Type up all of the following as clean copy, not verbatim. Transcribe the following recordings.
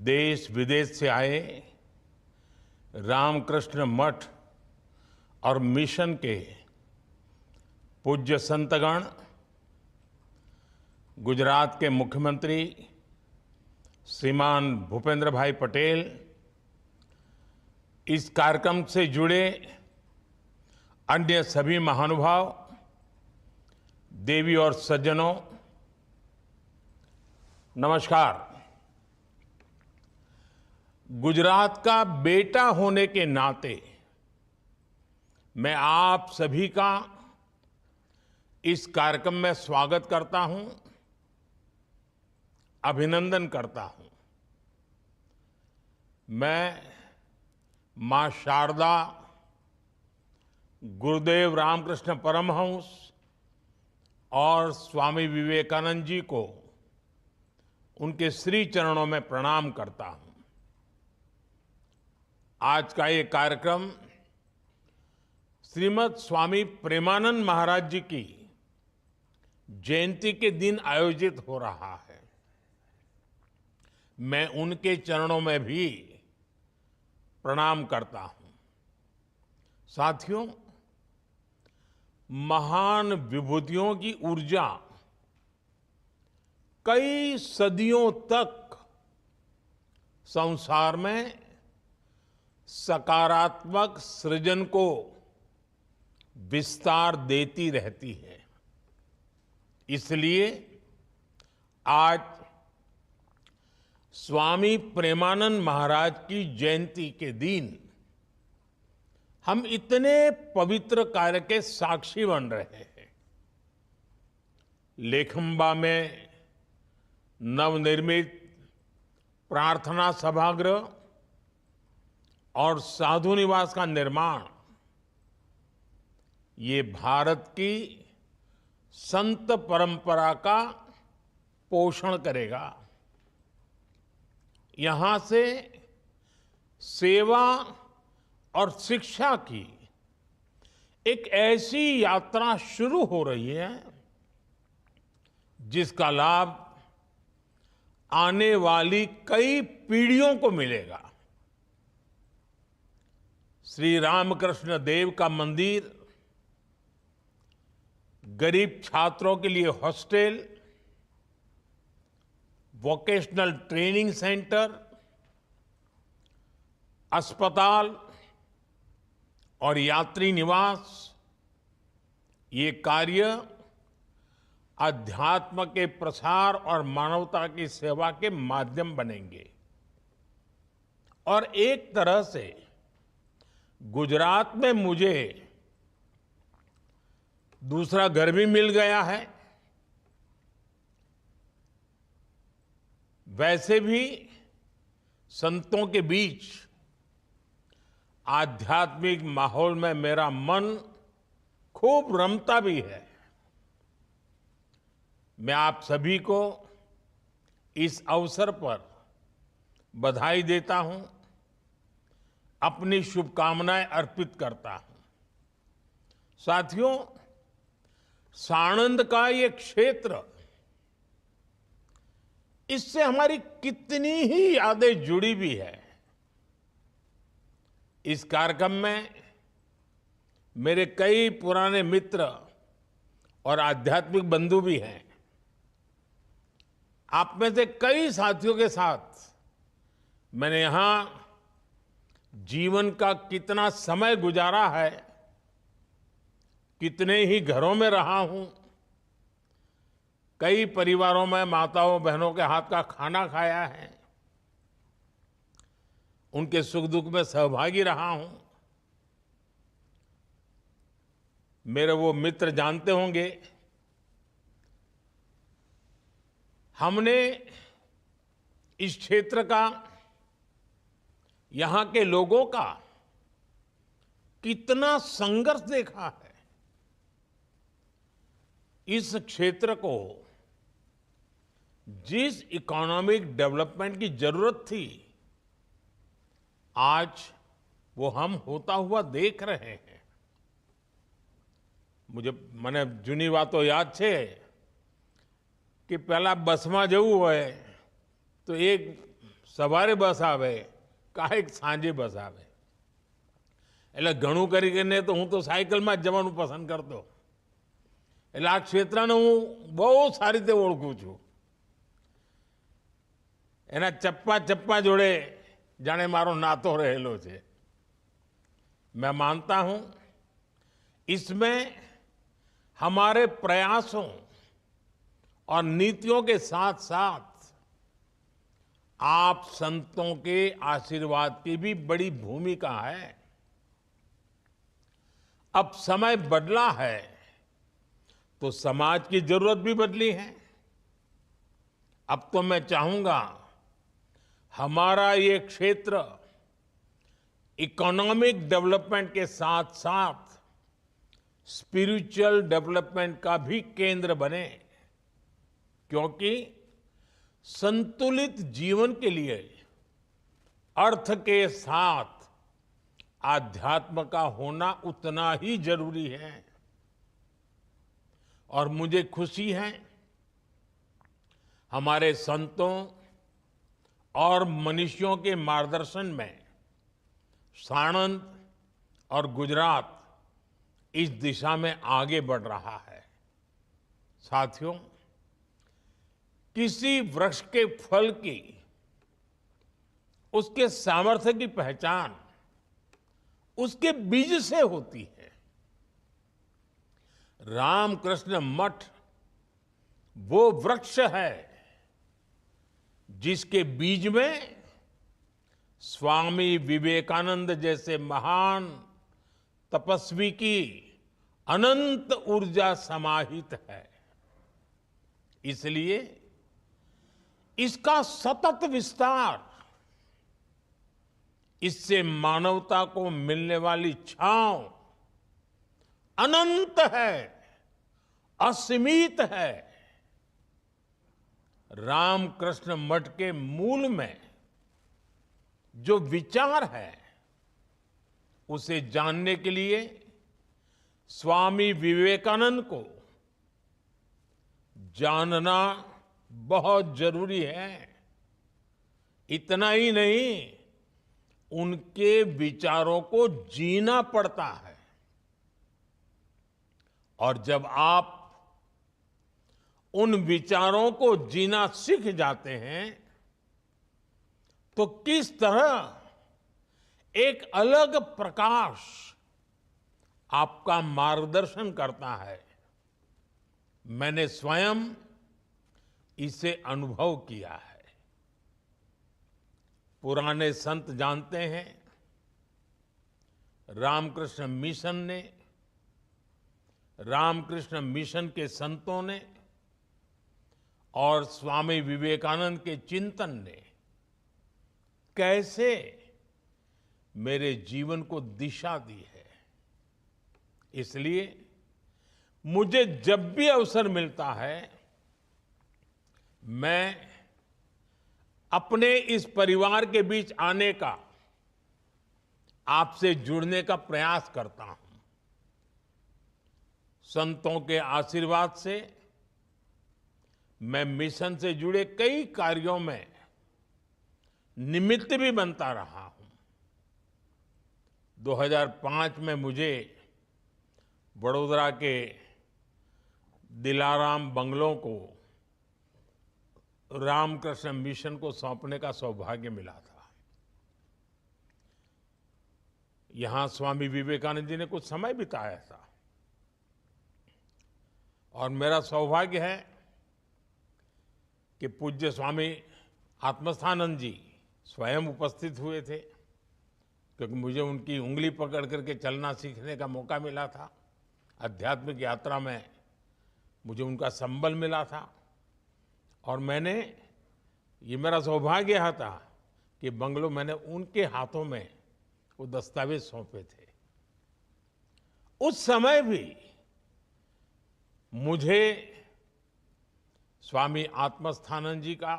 देश विदेश से आए रामकृष्ण मठ और मिशन के पूज्य संतगण, गुजरात के मुख्यमंत्री श्रीमान भूपेंद्र भाई पटेल, इस कार्यक्रम से जुड़े अन्य सभी महानुभाव, देवी और सज्जनों, नमस्कार। गुजरात का बेटा होने के नाते मैं आप सभी का इस कार्यक्रम में स्वागत करता हूं, अभिनंदन करता हूं। मैं मां शारदा, गुरुदेव रामकृष्ण परमहंस और स्वामी विवेकानंद जी को उनके श्री चरणों में प्रणाम करता हूं। आज का ये कार्यक्रम श्रीमद स्वामी प्रेमानंद महाराज जी की जयंती के दिन आयोजित हो रहा है। मैं उनके चरणों में भी प्रणाम करता हूं। साथियों, महान विभूतियों की ऊर्जा कई सदियों तक संसार में सकारात्मक सृजन को विस्तार देती रहती है। इसलिए आज स्वामी प्रेमानंद महाराज की जयंती के दिन हम इतने पवित्र कार्य के साक्षी बन रहे हैं। लेखंबा में नवनिर्मित प्रार्थना सभागृह और साधु निवास का निर्माण ये भारत की संत परंपरा का पोषण करेगा। यहां से सेवा और शिक्षा की एक ऐसी यात्रा शुरू हो रही है जिसका लाभ आने वाली कई पीढ़ियों को मिलेगा। श्री रामकृष्ण देव का मंदिर, गरीब छात्रों के लिए हॉस्टल, वोकेशनल ट्रेनिंग सेंटर, अस्पताल और यात्री निवास, ये कार्य अध्यात्म के प्रसार और मानवता की सेवा के माध्यम बनेंगे। और एक तरह से गुजरात में मुझे दूसरा घर भी मिल गया है। वैसे भी संतों के बीच आध्यात्मिक माहौल में मेरा मन खूब रमता भी है। मैं आप सभी को इस अवसर पर बधाई देता हूं, अपनी शुभकामनाएं अर्पित करता हूं। साथियों, साणंद का ये क्षेत्र, इससे हमारी कितनी ही यादें जुड़ी भी है। इस कार्यक्रम में मेरे कई पुराने मित्र और आध्यात्मिक बंधु भी हैं। आप में से कई साथियों के साथ मैंने यहां जीवन का कितना समय गुजारा है, कितने ही घरों में रहा हूं, कई परिवारों में माताओं बहनों के हाथ का खाना खाया है, उनके सुख दुख में सहभागी रहा हूं। मेरे वो मित्र जानते होंगे, हमने इस क्षेत्र का, यहां के लोगों का कितना संघर्ष देखा है। इस क्षेत्र को जिस इकोनॉमिक डेवलपमेंट की जरूरत थी, आज वो हम होता हुआ देख रहे हैं। મને જૂની વાતો યાદ છે કે પહેલા બસમાં જવું હોય તો એક સવારે બસ આવે કાંઈક સાંજે બસ આવે એટલે ઘણું કરીને તો હું તો સાયકલમાં જ જવાનું પસંદ કરતો એટલે આ ક્ષેત્રને હું બહુ સારી રીતે ઓળખું છું એના ચપ્પા ચપ્પા જોડે જાણે મારો નાતો રહેલો છે मैं मानता हूं इसमें हमारे प्रयासों और नीतियों के साथ साथ आप संतों के आशीर्वाद की भी बड़ी भूमिका है अब समय बदला है तो समाज की जरूरत भी बदली है अब तो मैं चाहूंगा हमारा ये क्षेत्र इकोनॉमिक डेवलपमेंट के साथ साथ स्पिरिचुअल डेवलपमेंट का भी केंद्र बने क्योंकि संतुलित जीवन के लिए अर्थ के साथ आध्यात्म का होना उतना ही जरूरी है और मुझे खुशी है हमारे संतों और मनीषियों के मार्गदर्शन में साणंद और गुजरात इस दिशा में आगे बढ़ रहा है साथियों किसी वृक्ष के फल की उसके सामर्थ्य की पहचान उसके बीज से होती है रामकृष्ण मठ वो वृक्ष है जिसके बीज में स्वामी विवेकानंद जैसे महान तपस्वी की अनंत ऊर्जा समाहित है इसलिए इसका सतत विस्तार इससे मानवता को मिलने वाली छांव अनंत है असीमित है रामकृष्ण मठ के मूल में जो विचार है उसे जानने के लिए स्वामी विवेकानंद को जानना बहुत जरूरी है इतना ही नहीं उनके विचारों को जीना पड़ता है और जब आप उन विचारों को जीना सीख जाते हैं तो किस तरह एक अलग प्रकाश आपका मार्गदर्शन करता है मैंने स्वयं इसे अनुभव किया है पुराने संत जानते हैं रामकृष्ण मिशन ने रामकृष्ण मिशन के संतों ने और स्वामी विवेकानंद के चिंतन ने कैसे मेरे जीवन को दिशा दी है इसलिए मुझे जब भी अवसर मिलता है मैं अपने इस परिवार के बीच आने का आपसे जुड़ने का प्रयास करता हूं संतों के आशीर्वाद से मैं मिशन से जुड़े कई कार्यों में निमित्त भी बनता रहा हूं 2005 में मुझे वडोदरा के दिलाराम बंगलों को रामकृष्ण मिशन को सौंपने का सौभाग्य मिला था यहां स्वामी विवेकानंद जी ने कुछ समय बिताया था और मेरा सौभाग्य है कि पूज्य स्वामी आत्मस्थानंद जी स्वयं उपस्थित हुए थे क्योंकि मुझे उनकी उंगली पकड़ करके चलना सीखने का मौका मिला था आध्यात्मिक यात्रा में मुझे उनका संबल मिला था और मैंने ये मेरा सौभाग्य था कि बंगलो मैंने उनके हाथों में वो दस्तावेज सौंपे थे उस समय भी मुझे स्वामी आत्मस्थानंद जी का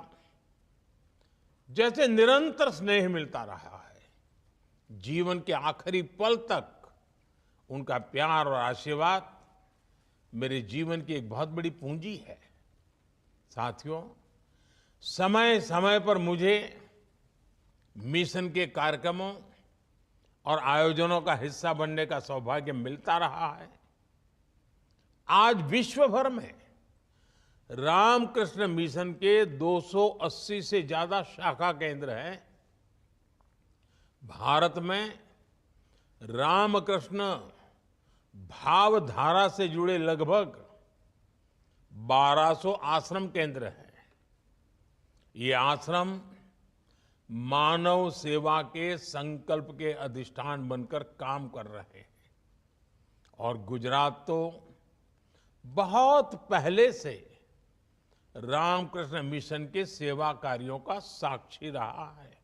जैसे निरंतर स्नेह मिलता रहा है जीवन के आखिरी पल तक उनका प्यार और आशीर्वाद मेरे जीवन की एक बहुत बड़ी पूंजी है साथियों समय समय पर मुझे मिशन के कार्यक्रमों और आयोजनों का हिस्सा बनने का सौभाग्य मिलता रहा है। आज विश्व भर में रामकृष्ण मिशन के 280 से ज्यादा शाखा केंद्र हैं। भारत में रामकृष्ण भावधारा से जुड़े लगभग 1200 आश्रम केंद्र हैं। ये आश्रम मानव सेवा के संकल्प के अधिष्ठान बनकर काम कर रहे हैं और गुजरात तो बहुत पहले से रामकृष्ण मिशन के सेवा कार्यों का साक्षी रहा है।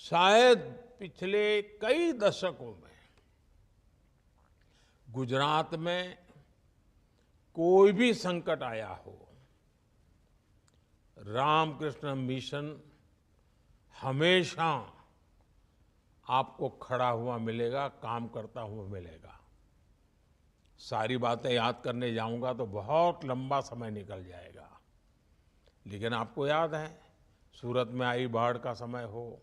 शायद पिछले कई दशकों में गुजरात में कोई भी संकट आया हो, रामकृष्ण मिशन हमेशा आपको खड़ा हुआ मिलेगा, काम करता हुआ मिलेगा। सारी बातें याद करने जाऊंगा तो बहुत लंबा समय निकल जाएगा, लेकिन आपको याद है सूरत में आई बाढ़ का समय हो,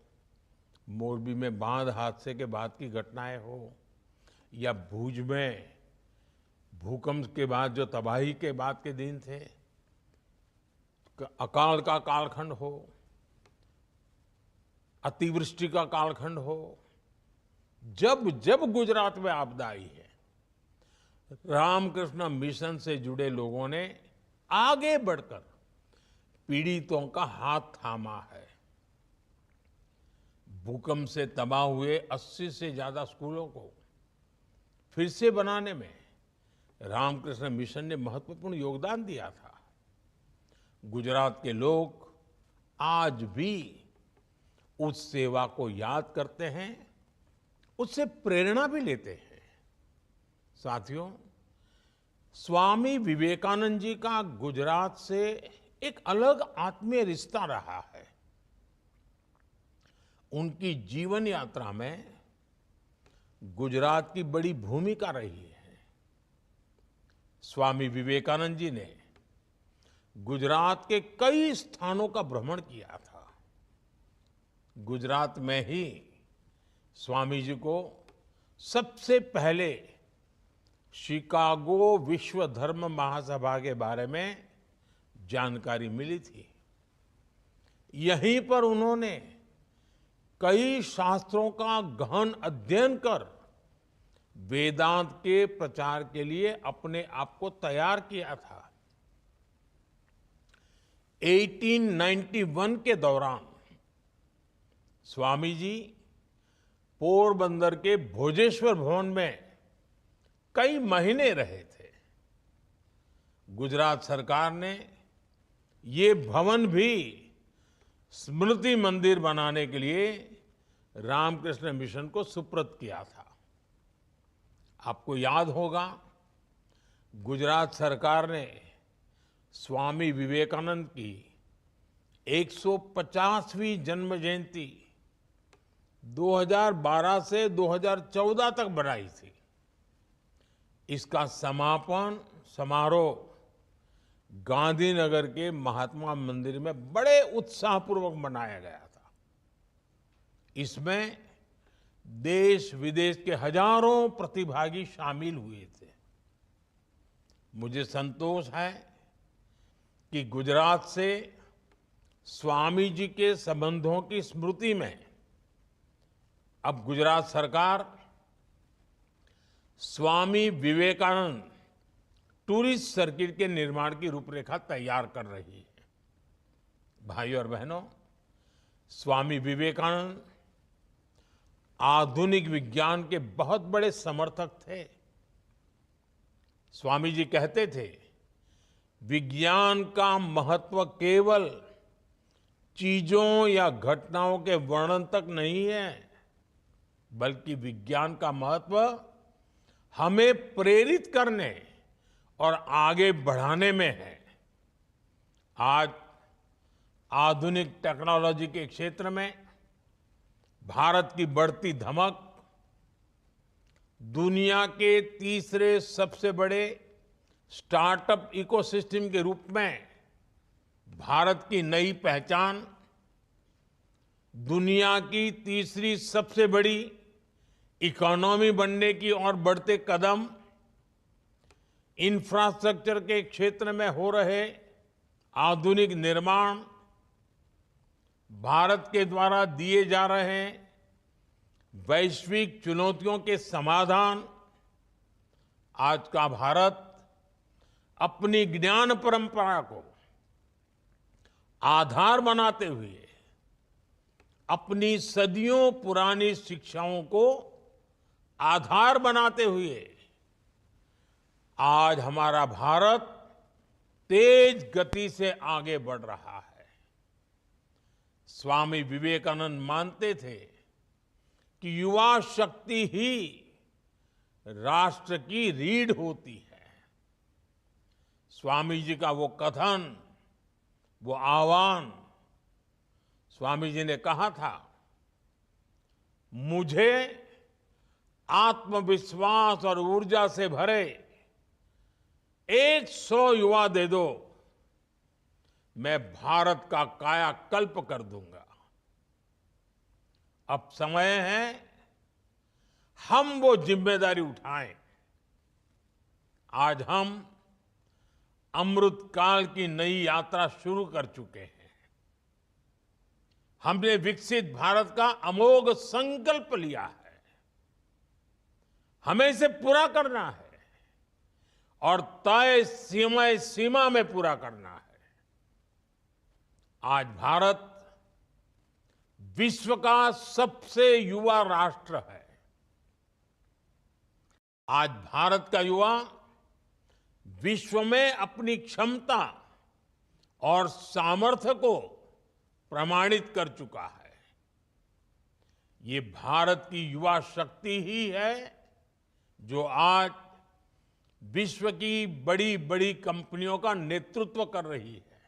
मोरबी में बांध हादसे के बाद की घटनाएं हो, या भुज में भूकंप के बाद जो तबाही के बाद के दिन थे, अकाल का कालखंड हो, अतिवृष्टि का कालखंड हो, जब जब गुजरात में आपदा आई है, रामकृष्ण मिशन से जुड़े लोगों ने आगे बढ़कर पीड़ितों का हाथ थामा है। भूकंप से तबाह हुए 80 से ज्यादा स्कूलों को फिर से बनाने में रामकृष्ण मिशन ने महत्वपूर्ण योगदान दिया था। गुजरात के लोग आज भी उस सेवा को याद करते हैं, उससे प्रेरणा भी लेते हैं। साथियों, स्वामी विवेकानंद जी का गुजरात से एक अलग आत्मीय रिश्ता रहा है। उनकी जीवन यात्रा में गुजरात की बड़ी भूमिका रही है। स्वामी विवेकानंद जी ने गुजरात के कई स्थानों का भ्रमण किया था। गुजरात में ही स्वामी जी को सबसे पहले शिकागो विश्व धर्म महासभा के बारे में जानकारी मिली थी। यहीं पर उन्होंने कई शास्त्रों का गहन अध्ययन कर वेदांत के प्रचार के लिए अपने आप को तैयार किया था। 1891 के दौरान स्वामी जी पोरबंदर के भोजेश्वर भवन में कई महीने रहे थे। गुजरात सरकार ने ये भवन भी स्मृति मंदिर बनाने के लिए रामकृष्ण मिशन को सुपुर्द किया था। आपको याद होगा, गुजरात सरकार ने स्वामी विवेकानंद की 150वीं जन्म जयंती 2012 से 2014 तक बनाई थी। इसका समापन समारोह गांधीनगर के महात्मा मंदिर में बड़े उत्साहपूर्वक मनाया गया था। इसमें देश विदेश के हजारों प्रतिभागी शामिल हुए थे। मुझे संतोष है कि गुजरात से स्वामी जी के संबंधों की स्मृति में अब गुजरात सरकार स्वामी विवेकानंद टूरिस्ट सर्किट के निर्माण की रूपरेखा तैयार कर रही है। भाइयों और बहनों, स्वामी विवेकानंद आधुनिक विज्ञान के बहुत बड़े समर्थक थे। स्वामी जी कहते थे, विज्ञान का महत्व केवल चीजों या घटनाओं के वर्णन तक नहीं है, बल्कि विज्ञान का महत्व हमें प्रेरित करने और आगे बढ़ाने में है। आज आधुनिक टेक्नोलॉजी के क्षेत्र में भारत की बढ़ती धमक दुनिया के तीसरे सबसे बड़े स्टार्टअप इकोसिस्टम के रूप में भारत की नई पहचान दुनिया की तीसरी सबसे बड़ी इकोनॉमी बनने की ओर बढ़ते कदम, इंफ्रास्ट्रक्चर के क्षेत्र में हो रहे आधुनिक निर्माण, भारत के द्वारा दिए जा रहे वैश्विक चुनौतियों के समाधान, आज का भारत अपनी ज्ञान परंपरा को आधार बनाते हुए अपनी सदियों पुरानी शिक्षाओं को आधार बनाते हुए आज हमारा भारत तेज गति से आगे बढ़ रहा है। स्वामी विवेकानंद मानते थे कि युवा शक्ति ही राष्ट्र की रीढ़ होती है। स्वामी जी का वो कथन, वो आह्वान, स्वामी जी ने कहा था, मुझे आत्मविश्वास और ऊर्जा से भरे 100 युवा दे दो, मैं भारत का कायाकल्प कर दूंगा। अब समय है हम वो जिम्मेदारी उठाएं। आज हम अमृत काल की नई यात्रा शुरू कर चुके हैं। हमने विकसित भारत का अमोघ संकल्प लिया है। हमें इसे पूरा करना है और तय सीमा में पूरा करना है। आज भारत विश्व का सबसे युवा राष्ट्र है। आज भारत का युवा विश्व में अपनी क्षमता और सामर्थ्य को प्रमाणित कर चुका है। ये भारत की युवा शक्ति ही है जो आज विश्व की बड़ी बड़ी कंपनियों का नेतृत्व कर रही है।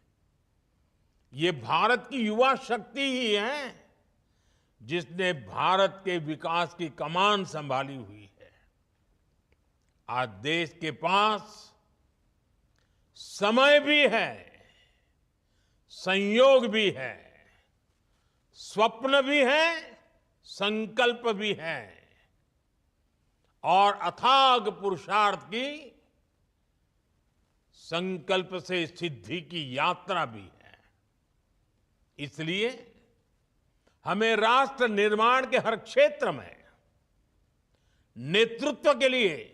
ये भारत की युवा शक्ति ही है जिसने भारत के विकास की कमान संभाली हुई है। आज देश के पास समय भी है, संयोग भी है, स्वप्न भी है, संकल्प भी है और अथाग पुरुषार्थ की संकल्प से सिद्धि की यात्रा भी है। इसलिए हमें राष्ट्र निर्माण के हर क्षेत्र में नेतृत्व के लिए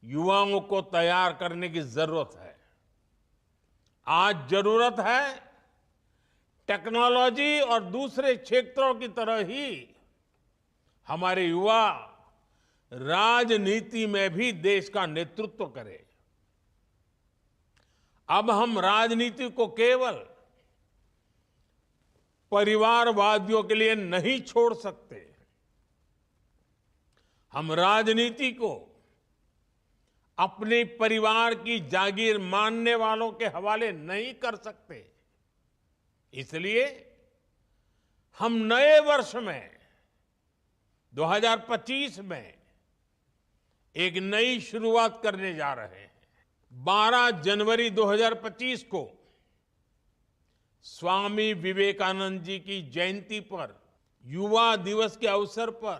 युवाओं को तैयार करने की जरूरत है। आज जरूरत है टेक्नोलॉजी और दूसरे क्षेत्रों की तरह ही हमारे युवा राजनीति में भी देश का नेतृत्व करें। अब हम राजनीति को केवल परिवारवादियों के लिए नहीं छोड़ सकते। हम राजनीति को अपने परिवार की जागीर मानने वालों के हवाले नहीं कर सकते। इसलिए हम नए वर्ष में 2025 में एक नई शुरुआत करने जा रहे हैं। 12 जनवरी 2025 को स्वामी विवेकानंद जी की जयंती पर युवा दिवस के अवसर पर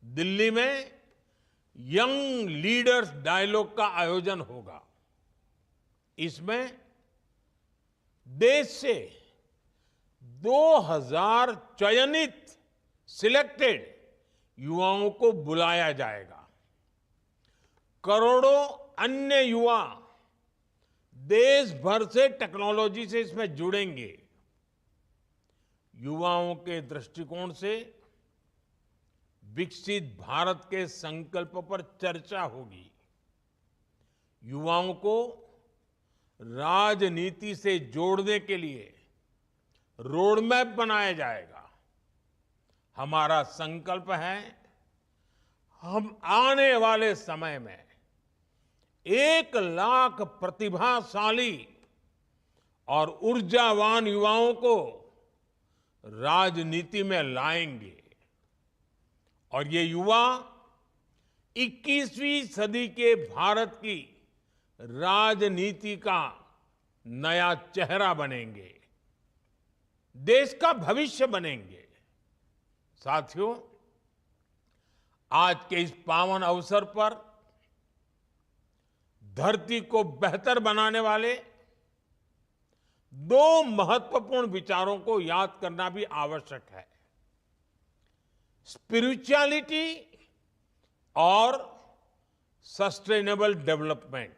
दिल्ली में यंग लीडर्स डायलॉग का आयोजन होगा। इसमें देश से 2000 चयनित सिलेक्टेड युवाओं को बुलाया जाएगा। करोड़ों अन्य युवा देश भर से टेक्नोलॉजी से इसमें जुड़ेंगे। युवाओं के दृष्टिकोण से विकसित भारत के संकल्प पर चर्चा होगी। युवाओं को राजनीति से जोड़ने के लिए रोडमैप बनाया जाएगा। हमारा संकल्प है हम आने वाले समय में 1 लाख प्रतिभाशाली और ऊर्जावान युवाओं को राजनीति में लाएंगे और ये युवा 21वीं सदी के भारत की राजनीति का नया चेहरा बनेंगे। देश का भविष्य बनेंगे। साथियों, आज के इस पावन अवसर पर धरती को बेहतर बनाने वाले दो महत्वपूर्ण विचारों को याद करना भी आवश्यक है। स्पिरिचुअलिटी और सस्टेनेबल डेवलपमेंट।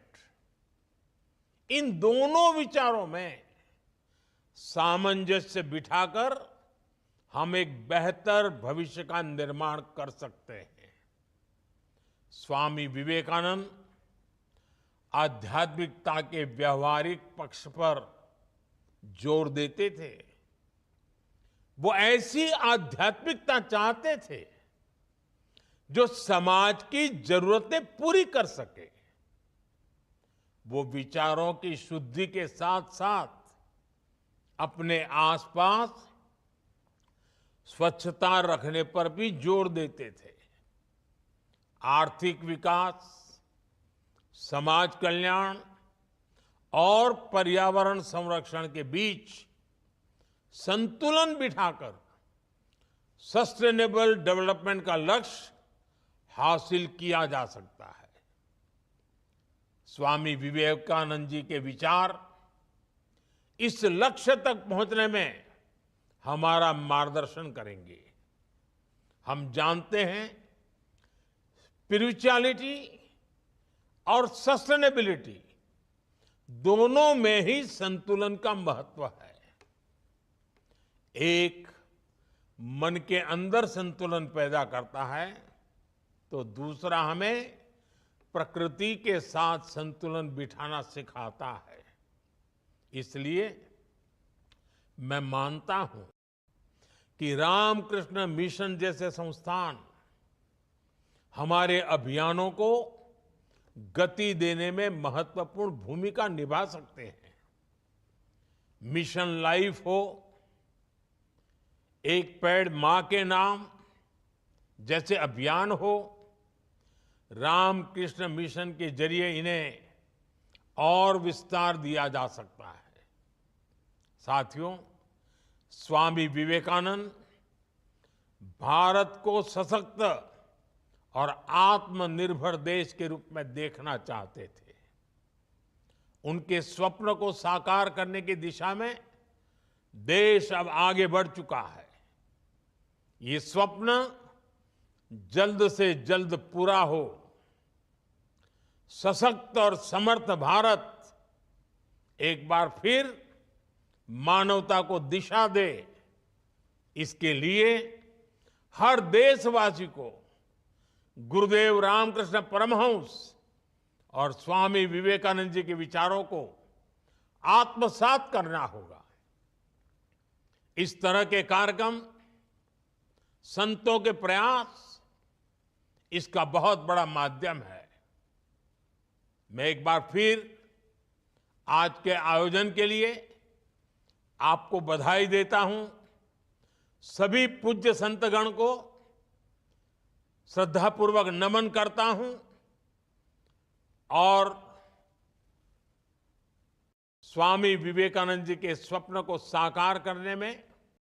इन दोनों विचारों में सामंजस्य बिठाकर हम एक बेहतर भविष्य का निर्माण कर सकते हैं। स्वामी विवेकानंद आध्यात्मिकता के व्यवहारिक पक्ष पर जोर देते थे। वो ऐसी आध्यात्मिकता चाहते थे जो समाज की जरूरतें पूरी कर सके। वो विचारों की शुद्धि के साथ साथ अपने आसपास स्वच्छता रखने पर भी जोर देते थे। आर्थिक विकास, समाज कल्याण और पर्यावरण संरक्षण के बीच संतुलन बिठाकर सस्टेनेबल डेवलपमेंट का लक्ष्य हासिल किया जा सकता है। स्वामी विवेकानंद जी के विचार इस लक्ष्य तक पहुंचने में हमारा मार्गदर्शन करेंगे। हम जानते हैं, स्पिरिचुअलिटी और सस्टेनेबिलिटी दोनों में ही संतुलन का महत्व है। एक मन के अंदर संतुलन पैदा करता है तो दूसरा हमें प्रकृति के साथ संतुलन बिठाना सिखाता है। इसलिए मैं मानता हूं कि रामकृष्ण मिशन जैसे संस्थान हमारे अभियानों को गति देने में महत्वपूर्ण भूमिका निभा सकते हैं। मिशन लाइफ हो, एक पेड़ मां के नाम जैसे अभियान हो, रामकृष्ण मिशन के जरिए इन्हें और विस्तार दिया जा सकता है। साथियों, स्वामी विवेकानंद भारत को सशक्त और आत्मनिर्भर देश के रूप में देखना चाहते थे। उनके स्वप्न को साकार करने की दिशा में देश अब आगे बढ़ चुका है। ये स्वप्न जल्द से जल्द पूरा हो। सशक्त और समर्थ भारत एक बार फिर मानवता को दिशा दे, इसके लिए हर देशवासी को गुरुदेव रामकृष्ण परमहंस और स्वामी विवेकानंद जी के विचारों को आत्मसात करना होगा। इस तरह के कार्यक्रम, संतों के प्रयास इसका बहुत बड़ा माध्यम है। मैं एक बार फिर आज के आयोजन के लिए आपको बधाई देता हूं। सभी पूज्य संतगण को श्रद्धापूर्वक नमन करता हूं और स्वामी विवेकानंद जी के स्वप्न को साकार करने में